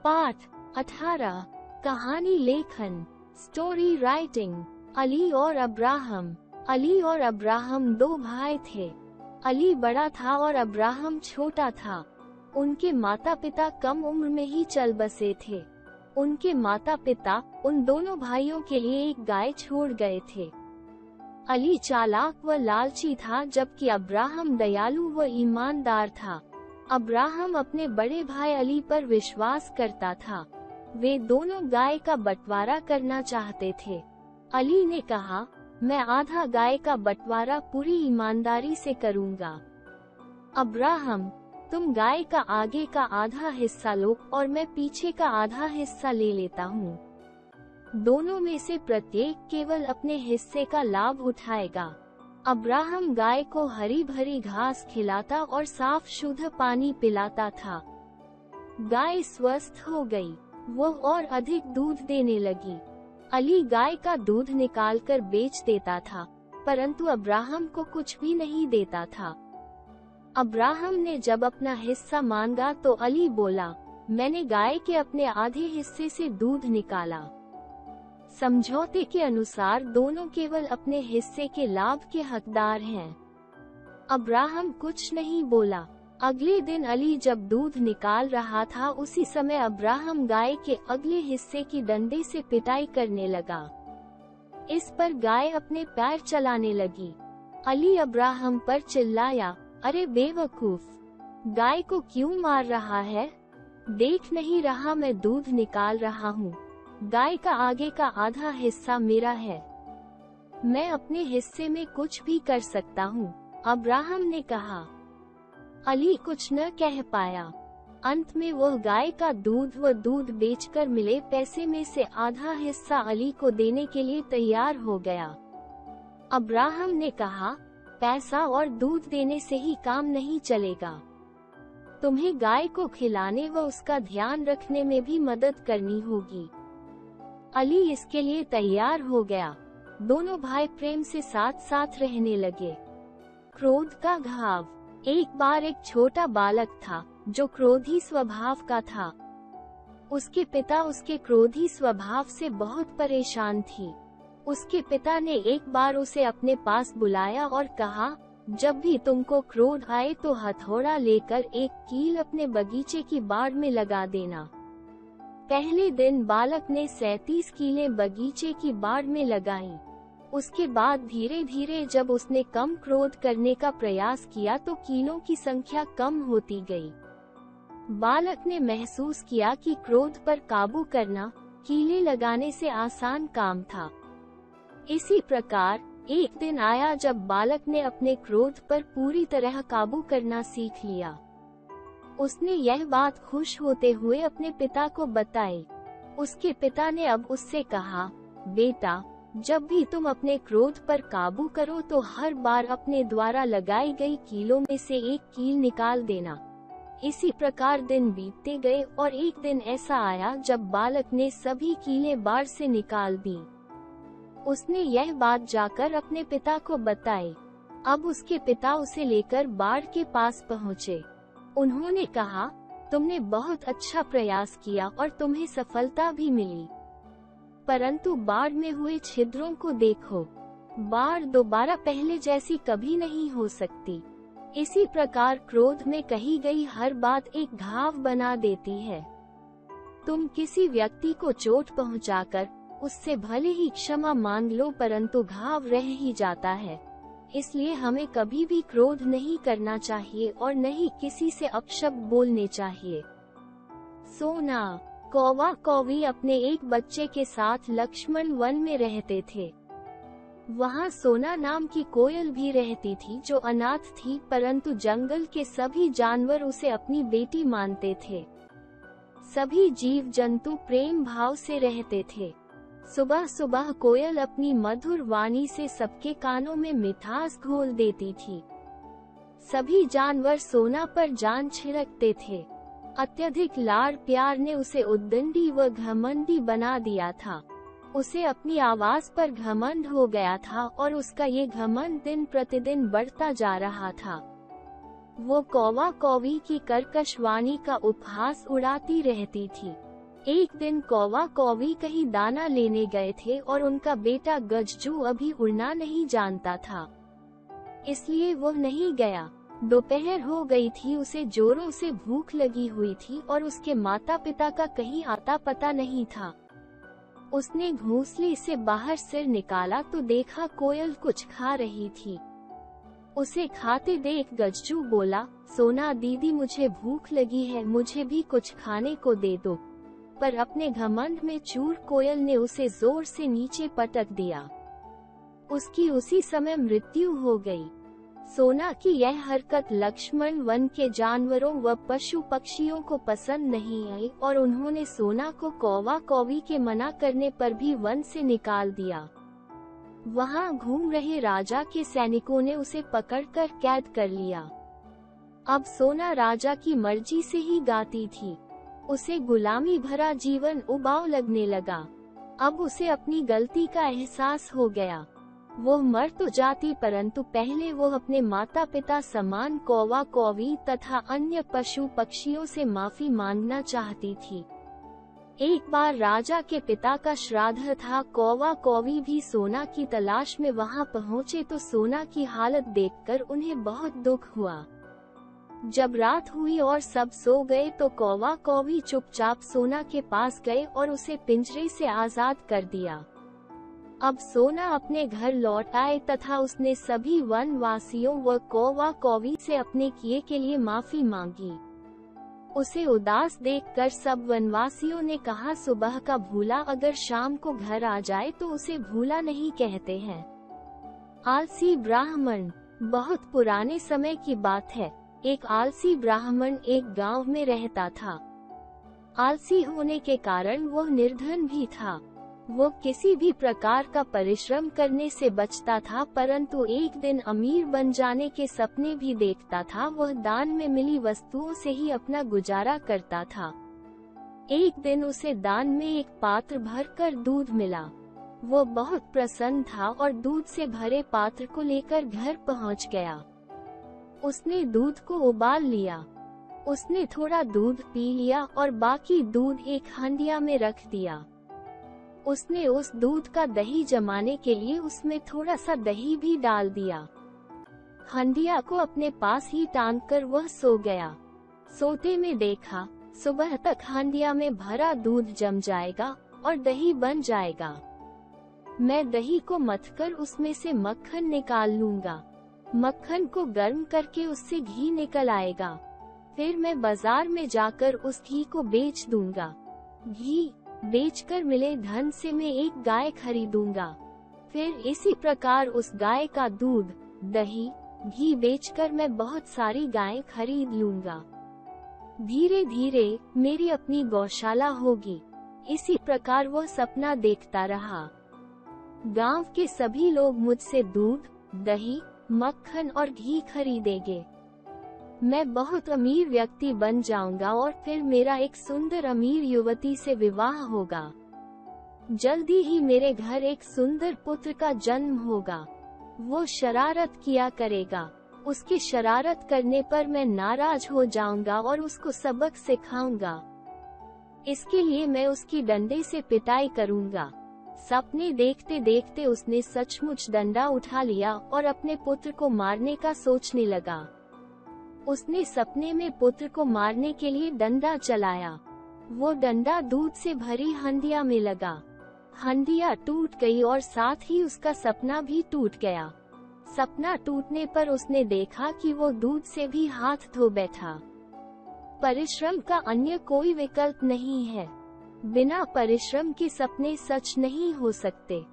पाठ 18। कहानी लेखन, स्टोरी राइटिंग। अली और अब्राहम। अली और अब्राहम दो भाई थे। अली बड़ा था और अब्राहम छोटा था। उनके माता पिता कम उम्र में ही चल बसे थे। उनके माता पिता उन दोनों भाइयों के लिए एक गाय छोड़ गए थे। अली चालाक व लालची था, जबकि अब्राहम दयालु व ईमानदार था। अब्राहम अपने बड़े भाई अली पर विश्वास करता था। वे दोनों गाय का बंटवारा करना चाहते थे। अली ने कहा, मैं आधा गाय का बंटवारा पूरी ईमानदारी से करूंगा। अब्राहम, तुम गाय का आगे का आधा हिस्सा लो और मैं पीछे का आधा हिस्सा ले लेता हूँ। दोनों में से प्रत्येक केवल अपने हिस्से का लाभ उठाएगा। अब्राहम गाय को हरी भरी घास खिलाता और साफ शुद्ध पानी पिलाता था। गाय स्वस्थ हो गई, वो और अधिक दूध देने लगी। अली गाय का दूध निकालकर बेच देता था, परंतु अब्राहम को कुछ भी नहीं देता था। अब्राहम ने जब अपना हिस्सा मांगा तो अली बोला, मैंने गाय के अपने आधे हिस्से से दूध निकाला। समझौते के अनुसार दोनों केवल अपने हिस्से के लाभ के हकदार हैं। अब्राहम कुछ नहीं बोला। अगले दिन अली जब दूध निकाल रहा था, उसी समय अब्राहम गाय के अगले हिस्से की डंडे से पिटाई करने लगा। इस पर गाय अपने पैर चलाने लगी। अली अब्राहम पर चिल्लाया, अरे बेवकूफ, गाय को क्यों मार रहा है? देख नहीं रहा मैं दूध निकाल रहा हूँ। गाय का आगे का आधा हिस्सा मेरा है। मैं अपने हिस्से में कुछ भी कर सकता हूँ, अब्राहम ने कहा। अली कुछ न कह पाया। अंत में वह गाय का दूध व दूध बेचकर मिले पैसे में से आधा हिस्सा अली को देने के लिए तैयार हो गया। अब्राहम ने कहा, पैसा और दूध देने से ही काम नहीं चलेगा। तुम्हें गाय को खिलाने व उसका ध्यान रखने में भी मदद करनी होगी। अली इसके लिए तैयार हो गया। दोनों भाई प्रेम से साथ साथ रहने लगे। क्रोध का घाव। एक बार एक छोटा बालक था जो क्रोधी स्वभाव का था। उसके पिता उसके क्रोधी स्वभाव से बहुत परेशान थी। उसके पिता ने एक बार उसे अपने पास बुलाया और कहा, जब भी तुमको क्रोध आए तो हथौड़ा लेकर एक कील अपने बगीचे की बाड़ में लगा देना। पहले दिन बालक ने 37 कीलें बगीचे की बाड़ में लगाईं। उसके बाद धीरे धीरे जब उसने कम क्रोध करने का प्रयास किया तो कीलों की संख्या कम होती गई। बालक ने महसूस किया कि क्रोध पर काबू करना कीलें लगाने से आसान काम था। इसी प्रकार एक दिन आया जब बालक ने अपने क्रोध पर पूरी तरह काबू करना सीख लिया। उसने यह बात खुश होते हुए अपने पिता को बताई। उसके पिता ने अब उससे कहा, बेटा, जब भी तुम अपने क्रोध पर काबू करो तो हर बार अपने द्वारा लगाई गई कीलों में से एक कील निकाल देना। इसी प्रकार दिन बीतते गए और एक दिन ऐसा आया जब बालक ने सभी कीलें बाड़ से निकाल दी। उसने यह बात जाकर अपने पिता को बताई। अब उसके पिता उसे लेकर बाड़ के पास पहुँचे। उन्होंने कहा, तुमने बहुत अच्छा प्रयास किया और तुम्हें सफलता भी मिली, परंतु बाड़ में हुए छिद्रों को देखो। बाड़ दोबारा पहले जैसी कभी नहीं हो सकती। इसी प्रकार क्रोध में कही गई हर बात एक घाव बना देती है। तुम किसी व्यक्ति को चोट पहुंचाकर उससे भले ही क्षमा मांग लो, परंतु घाव रह ही जाता है। इसलिए हमें कभी भी क्रोध नहीं करना चाहिए और न ही किसी से अपशब्द बोलने चाहिए। सोना। कौवा कौवी अपने एक बच्चे के साथ लक्ष्मण वन में रहते थे। वहाँ सोना नाम की कोयल भी रहती थी जो अनाथ थी, परंतु जंगल के सभी जानवर उसे अपनी बेटी मानते थे। सभी जीव जंतु प्रेम भाव से रहते थे। सुबह सुबह कोयल अपनी मधुर वाणी से सबके कानों में मिठास घोल देती थी। सभी जानवर सोना पर जान छिड़कते थे। अत्यधिक लाड़ प्यार ने उसे उद्दंडी व घमंडी बना दिया था। उसे अपनी आवाज पर घमंड हो गया था और उसका ये घमंड दिन प्रतिदिन बढ़ता जा रहा था। वो कौवा कौवी की कर्कश वाणी का उपहास उड़ाती रहती थी। एक दिन कौवा कौवी कहीं दाना लेने गए थे और उनका बेटा गज्जू अभी उड़ना नहीं जानता था, इसलिए वो नहीं गया। दोपहर हो गई थी, उसे जोरों से भूख लगी हुई थी और उसके माता पिता का कहीं आता पता नहीं था। उसने घोंसले से बाहर सिर निकाला तो देखा कोयल कुछ खा रही थी। उसे खाते देख गज्जू बोला, सोना दीदी मुझे भूख लगी है, मुझे भी कुछ खाने को दे दो। पर अपने घमंड में चूर कोयल ने उसे जोर से नीचे पटक दिया। उसकी उसी समय मृत्यु हो गई। सोना की यह हरकत लक्ष्मण वन के जानवरों व पशु पक्षियों को पसंद नहीं आई और उन्होंने सोना को कौवा कौवी के मना करने पर भी वन से निकाल दिया। वहां घूम रहे राजा के सैनिकों ने उसे पकड़कर कैद कर लिया। अब सोना राजा की मर्जी से ही गाती थी। उसे गुलामी भरा जीवन उबाऊ लगने लगा। अब उसे अपनी गलती का एहसास हो गया। वो मर तो जाती, परंतु पहले वो अपने माता पिता समान कौवा कौवी तथा अन्य पशु पक्षियों से माफी मांगना चाहती थी। एक बार राजा के पिता का श्राद्ध था। कौवा कौवी भी सोना की तलाश में वहां पहुंचे तो सोना की हालत देखकर उन्हें बहुत दुख हुआ। जब रात हुई और सब सो गए तो कौवा कौवी चुपचाप सोना के पास गए और उसे पिंजरे से आजाद कर दिया। अब सोना अपने घर लौट आए तथा उसने सभी वनवासियों व कौवा कौवी से अपने किए के लिए माफी मांगी। उसे उदास देखकर सब वनवासियों ने कहा, सुबह का भूला अगर शाम को घर आ जाए तो उसे भूला नहीं कहते हैं। आलसी ब्राह्मण। बहुत पुराने समय की बात है। एक आलसी ब्राह्मण एक गांव में रहता था। आलसी होने के कारण वह निर्धन भी था। वो किसी भी प्रकार का परिश्रम करने से बचता था, परंतु एक दिन अमीर बन जाने के सपने भी देखता था। वह दान में मिली वस्तुओं से ही अपना गुजारा करता था। एक दिन उसे दान में एक पात्र भरकर दूध मिला। वो बहुत प्रसन्न था और दूध से भरे पात्र को लेकर घर पहुंच गया। उसने दूध को उबाल लिया। उसने थोड़ा दूध पी लिया और बाकी दूध एक हंडिया में रख दिया। उसने उस दूध का दही जमाने के लिए उसमें थोड़ा सा दही भी डाल दिया। हंडिया को अपने पास ही टांगकर वह सो गया। सोते में देखा, सुबह तक हंडिया में भरा दूध जम जाएगा और दही बन जाएगा। मैं दही को मथकर उसमें से मक्खन निकाल लूंगा। मक्खन को गर्म करके उससे घी निकल आएगा। फिर मैं बाजार में जाकर उस घी को बेच दूंगा। घी बेचकर मिले धन से मैं एक गाय खरीदूंगा। फिर इसी प्रकार उस गाय का दूध, दही, घी बेचकर मैं बहुत सारी गायें खरीद लूंगा। धीरे धीरे मेरी अपनी गौशाला होगी। इसी प्रकार वह सपना देखता रहा। गांव के सभी लोग मुझसे दूध, दही, मक्खन और घी खरीदेंगे। मैं बहुत अमीर व्यक्ति बन जाऊंगा और फिर मेरा एक सुंदर अमीर युवती से विवाह होगा। जल्दी ही मेरे घर एक सुंदर पुत्र का जन्म होगा। वो शरारत किया करेगा। उसके शरारत करने पर मैं नाराज हो जाऊंगा और उसको सबक सिखाऊंगा। इसके लिए मैं उसकी डंडे से पिटाई करूंगा। सपने देखते देखते उसने सचमुच डंडा उठा लिया और अपने पुत्र को मारने का सोचने लगा। उसने सपने में पुत्र को मारने के लिए डंडा चलाया। वो डंडा दूध से भरी हंडिया में लगा। हंडिया टूट गई और साथ ही उसका सपना भी टूट गया। सपना टूटने पर उसने देखा कि वो दूध से भी हाथ धो बैठा। परिश्रम का अन्य कोई विकल्प नहीं है। बिना परिश्रम के सपने सच नहीं हो सकते।